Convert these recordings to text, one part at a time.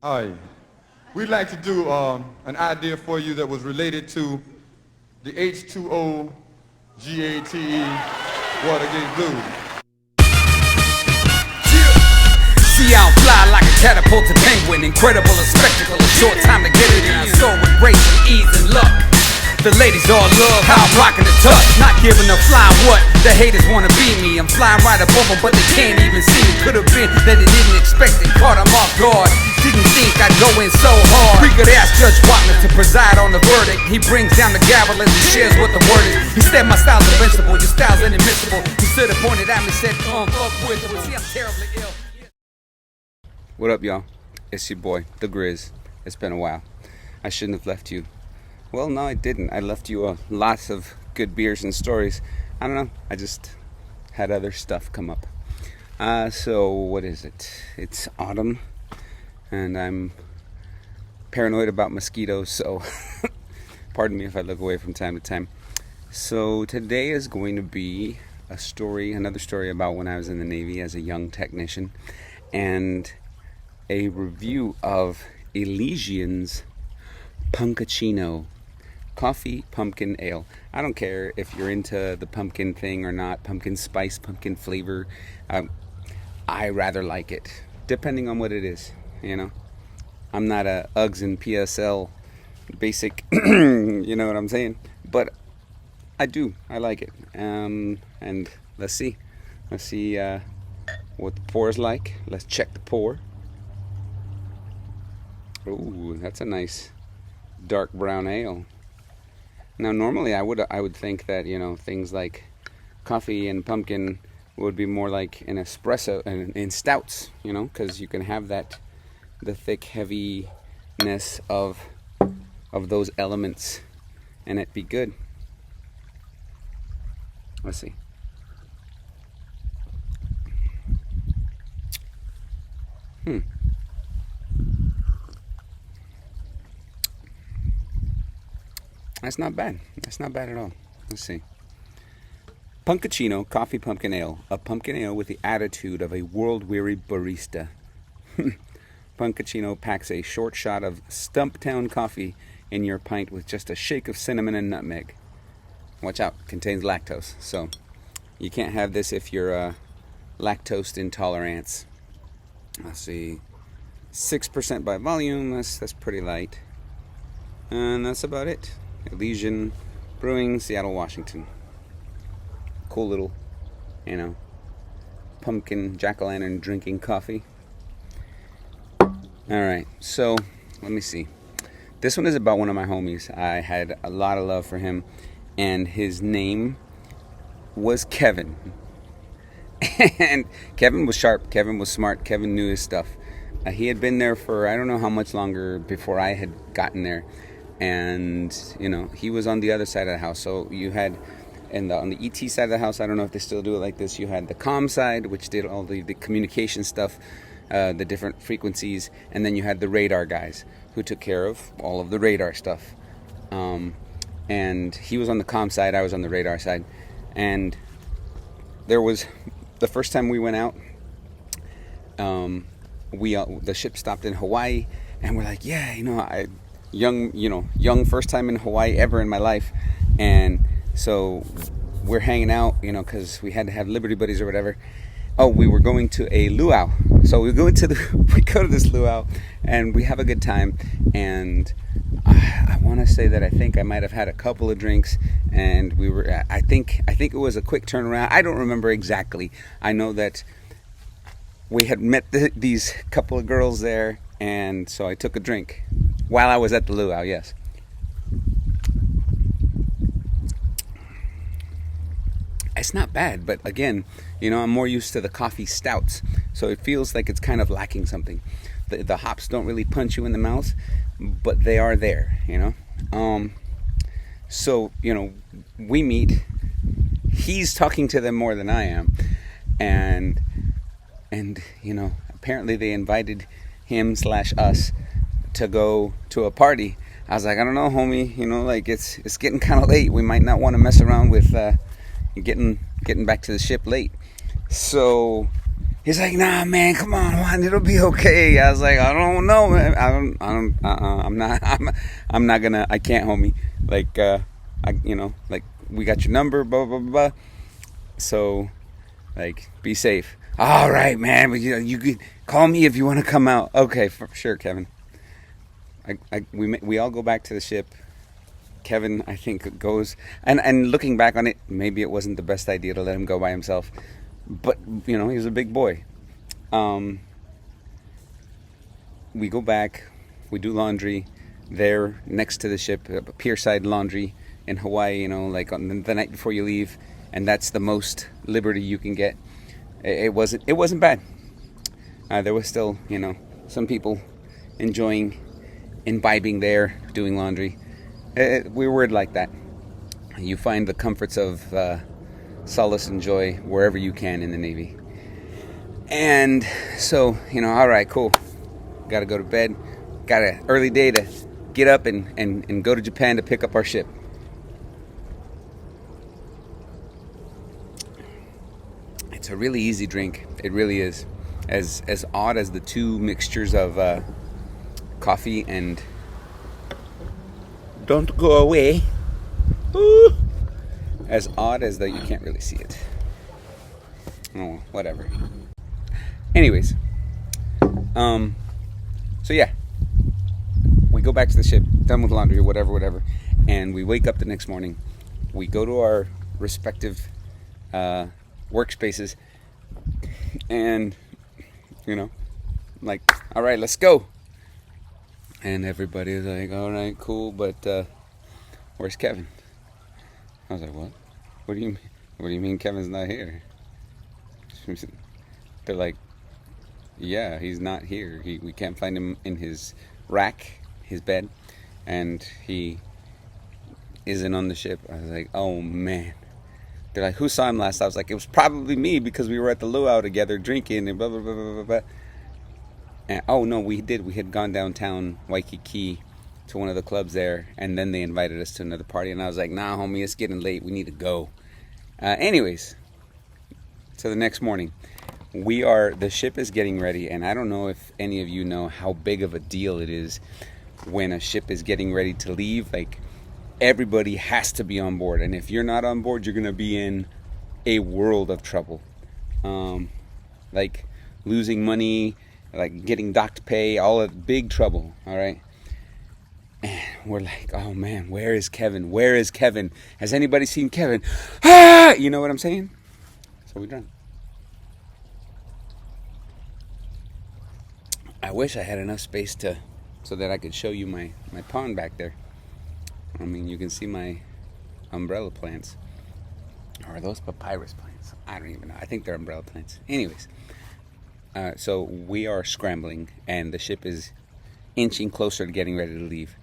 Hi. We'd like to do an idea for you that was related to the H2O GATE Watergate Blues. See how I'm fly like a catapulted penguin. Incredible a spectacle, a short time to get it in. I soar with grace and ease and luck. The ladies all love how I'm rocking the touch. Not giving a flying what the haters wanna be me. I'm flying right above them, but they can't even see me. Could've been that they didn't expect it, caught them off guard. Didn't think I'd go in so hard. We could ask Judge Wapner to preside on the verdict. He brings down the gavel as he shares what the word is. He said my style's invincible, your style's inadmissible. He stood and pointed at me, said, fuck with it. See, I'm terribly ill. What up, y'all? It's your boy, The Grizz. It's been a while. I shouldn't have left you. Well, no, I didn't. I left you lots of good beers and stories. I don't know. I just had other stuff come up. So, what is it? It's autumn, and I'm paranoid about mosquitoes, so pardon me if I look away from time to time. So, today is going to be another story about when I was in the Navy as a young technician, and a review of Elysian's Punkaccino coffee pumpkin ale. I don't care if you're into the pumpkin thing or not, pumpkin spice, pumpkin flavor. I rather like it, depending on what it is, you know. I'm not a Uggs and PSL basic, you know what I'm saying? But I like it. And let's see what the pour is like. Let's check the pour. Ooh, that's a nice dark brown ale. Now, normally I would think that, you know, things like coffee and pumpkin would be more like an espresso and in stouts, you know, because you can have the thick heaviness of those elements and it be good. Let's see. That's not bad. That's not bad at all. Let's see. Punkaccino Coffee Pumpkin Ale. A pumpkin ale with the attitude of a world-weary barista. Punkaccino packs a short shot of Stumptown coffee in your pint with just a shake of cinnamon and nutmeg. Watch out. Contains lactose. So you can't have this if you're lactose intolerant. Let's see. 6% by volume. That's pretty light. And that's about it. Elysian Brewing, Seattle, Washington. Cool little, you know, pumpkin jack-o'-lantern drinking coffee. Alright, so let me see. This one is about one of my homies. I had a lot of love for him, and his name was Kevin. And Kevin was sharp, Kevin was smart, Kevin knew his stuff. He had been there for I don't know how much longer before I had gotten there. And, you know, he was on the other side of the house. So you had, on the ET side of the house, I don't know if they still do it like this, you had the comm side, which did all the communication stuff, the different frequencies, and then you had the radar guys, who took care of all of the radar stuff. And he was on the comm side, I was on the radar side. And there was, the first time we went out, the ship stopped in Hawaii, and we're like, yeah, you know, young first time in Hawaii ever in my life, and so we're hanging out, you know, because we had to have Liberty Buddies or whatever. Oh, we were going to a luau, so we go to this luau, and we have a good time. And I want to say that I think I might have had a couple of drinks, and we were. I think it was a quick turnaround. I don't remember exactly. I know that we had met these couple of girls there, and so I took a drink. While I was at the luau, yes. It's not bad, but again, you know, I'm more used to the coffee stouts, so it feels like it's kind of lacking something. The hops don't really punch you in the mouth, but they are there, you know. So, you know, we meet. He's talking to them more than I am, and you know, apparently they invited him/us to go to a party. I was like, I don't know, homie, you know, like it's getting kind of late. We might not want to mess around with getting back to the ship late. So He's like, nah, man, come on, Juan, it'll be okay. I was like, I don't know, man. I'm not gonna. I can't, homie. Like, like we got your number, blah blah blah. Blah. So, like, be safe. All right, man. But you could call me if you want to come out. Okay, for sure, Kevin. We all go back to the ship. Kevin, I think, goes, and looking back on it, maybe it wasn't the best idea to let him go by himself. But, he was a big boy. We go back, we do laundry there next to the ship, pierside laundry in Hawaii, like on the night before you leave, and that's the most liberty you can get. It wasn't bad. There was still, some people imbibing there, doing laundry. We were like that. You find the comforts of solace and joy wherever you can in the Navy. And so, all right, cool. Got to go to bed. Got an early day to get up and go to Japan to pick up our ship. It's a really easy drink. It really is. As odd as the two mixtures of coffee and don't go away. Ooh. As odd as though you can't really see it. Oh, whatever. Anyways, so yeah, we go back to the ship, done with laundry or whatever, and we wake up the next morning. We go to our respective workspaces, and like, all right, let's go. And everybody's like, all right, cool, but where's Kevin? I was like, what? What do you mean Kevin's not here? They're like, yeah, he's not here. We can't find him in his rack, his bed, and he isn't on the ship. I was like, oh man. They're like, who saw him last? I was like, it was probably me because we were at the luau together drinking and blah blah blah blah blah. And oh no, we did. We had gone downtown Waikiki to one of the clubs there, and then they invited us to another party, and I was like, nah, homie, it's getting late. We need to go. Anyways, so the next morning, the ship is getting ready, and I don't know if any of you know how big of a deal it is when a ship is getting ready to leave. Like, everybody has to be on board, and if you're not on board, you're going to be in a world of trouble. Like losing money, like getting docked pay, all of big trouble, all right? And we're like, oh man, where is Kevin? Where is Kevin? Has anybody seen Kevin? Ah! You know what I'm saying? So we drank. I wish I had enough space so that I could show you my pond back there. I mean, you can see my umbrella plants. Or are those papyrus plants? I don't even know. I think they're umbrella plants. Anyways, so we are scrambling, and the ship is inching closer to getting ready to leave.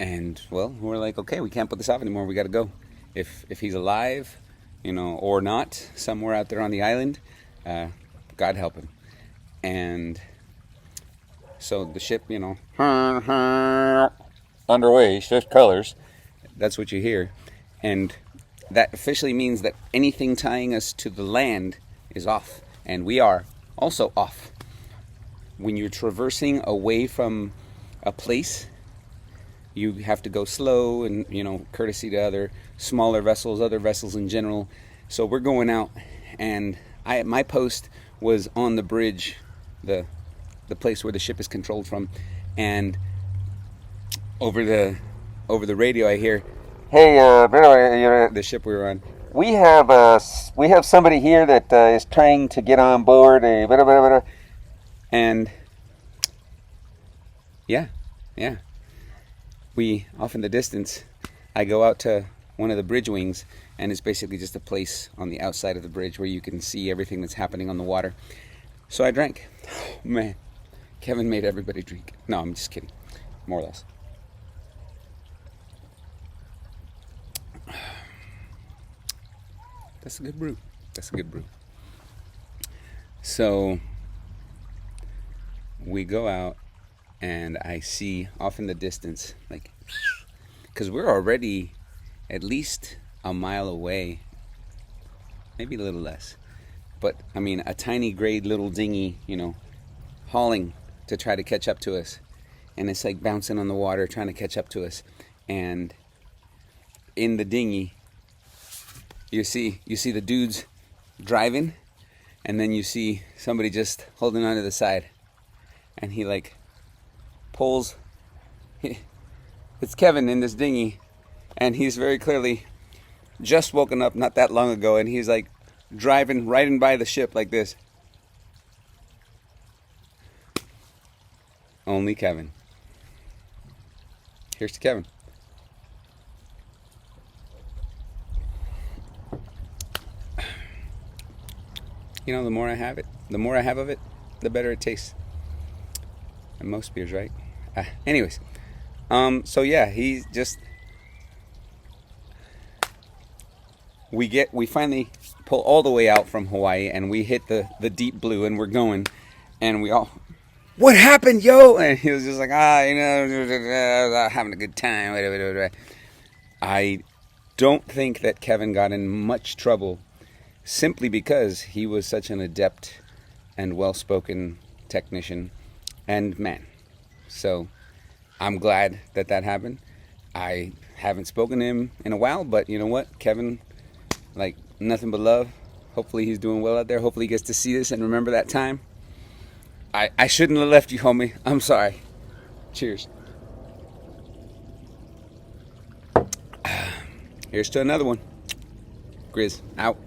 And, well, we're like, okay, we can't put this off anymore. We got to go. If he's alive, or not, somewhere out there on the island, God help him. And so the ship, underway, shift colors. That's what you hear. And that officially means that anything tying us to the land is off. And we are also off. When you're traversing away from a place, you have to go slow and, courtesy to other smaller vessels, other vessels in general. So we're going out, and my post was on the bridge, the place where the ship is controlled from, and over the radio I hear, hey, the ship we were on, we have somebody here that is trying to get on board, and yeah, we off in the distance, I go out to one of the bridge wings, and it's basically just a place on the outside of the bridge where you can see everything that's happening on the water. So I drank. Oh, man, Kevin made everybody drink. No, I'm just kidding, more or less. That's a good brew. So we go out, and I see off in the distance, like, because we're already at least a mile away, maybe a little less, but I mean a tiny gray little dinghy, hauling to try to catch up to us, and it's like bouncing on the water trying to catch up to us. And in the dinghy, you see the dudes driving, and then you see somebody just holding onto the side, and he like pulls. It's Kevin in this dinghy, and he's very clearly just woken up not that long ago, and he's like driving right in by the ship like this. Only Kevin. Here's to Kevin. The more I have of it, the better it tastes. And most beers, right? Anyways, so yeah, he's just. We finally pull all the way out from Hawaii, and we hit the deep blue, and we're going, and we all, what happened, yo? And he was just like, having a good time. I don't think that Kevin got in much trouble, simply because he was such an adept and well-spoken technician and man. So I'm glad that happened. I haven't spoken to him in a while, but you know what? Kevin, like, nothing but love. Hopefully he's doing well out there. Hopefully he gets to see this and remember that time. I shouldn't have left you, homie. I'm sorry. Cheers. Here's to another one. Grizz, out.